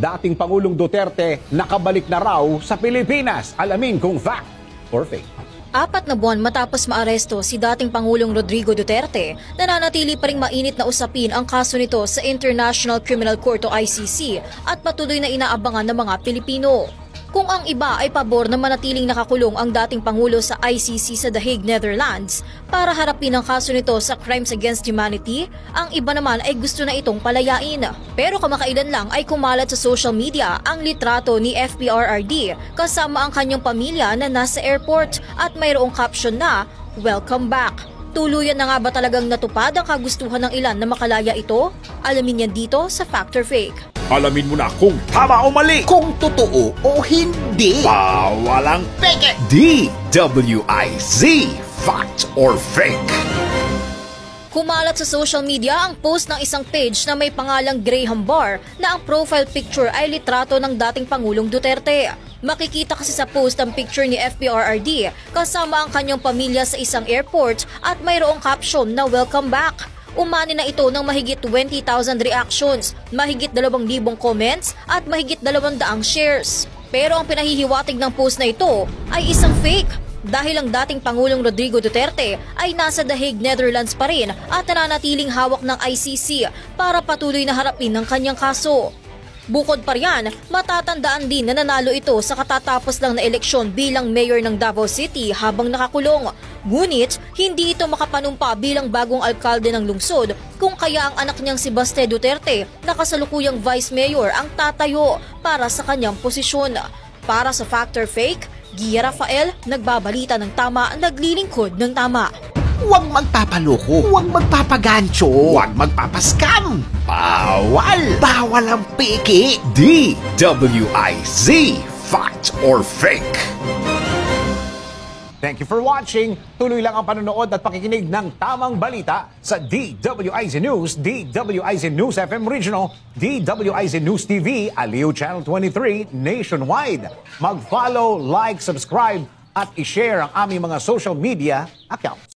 dating Pangulong Duterte nakabalik na raw sa Pilipinas. Alamin kung fact or fake. 4 na buwan matapos maaresto si dating Pangulong Rodrigo Duterte, nananatili pa ring mainit na usapin ang kaso nito sa International Criminal Court o ICC at patuloy na inaabangan ng mga Pilipino. Kung ang iba ay pabor na manatiling nakakulong ang dating Pangulo sa ICC sa The Hague, Netherlands para harapin ang kaso nito sa Crimes Against Humanity, ang iba naman ay gusto na itong palayain. Pero kamakailan lang ay kumalat sa social media ang litrato ni FPRRD kasama ang kanyang pamilya na nasa airport at mayroong caption na, "Welcome back." Tuluyan na nga ba talagang natupad ang kagustuhan ng ilan na makalaya ito? Alamin yan dito sa Fact or Fake. Alamin mo na kung tama o mali. Kung totoo o hindi. Bawalang peke. DWIZ. Fact or Fake. Kumalat sa social media ang post ng isang page na may pangalang Graham Barr na ang profile picture ay litrato ng dating Pangulong Duterte. Makikita kasi sa post ang picture ni FPRRD kasama ang kanyang pamilya sa isang airport at mayroong caption na "Welcome back." Umani na ito ng mahigit 20,000 reactions, mahigit 2,000 comments at mahigit 200 shares. Pero ang pinahihiwatig ng post na ito ay isang fake dahil ang dating Pangulong Rodrigo Duterte ay nasa The Hague, Netherlands pa rin at nananatiling hawak ng ICC para patuloy na harapin ang kanyang kaso. Bukod pa riyan, matatandaan din na nanalo ito sa katatapos lang na eleksyon bilang mayor ng Davao City habang nakakulong. Ngunit, hindi ito makapanumpa bilang bagong alkalde ng lungsod kung kaya ang anak niyang si Baste Duterte na kasalukuyang vice mayor ang tatayo para sa kanyang posisyon. Para sa Fact or Fake, Gia Rafael, nagbabalita ng tama, naglilingkod ng tama. Huwag magpapaloko, huwag magpapagancho, huwag magpapaskam. Bawal! Bawal ang peke. DWIZ. Fact or Fake. Thank you for watching. Tuloy lang ang panonood at pakikinig ng tamang balita sa DWIZ News, DWIZ News FM Regional, DWIZ News TV, Aliw Channel 23, nationwide. Mag-follow, like, subscribe at i-share ang aming mga social media accounts.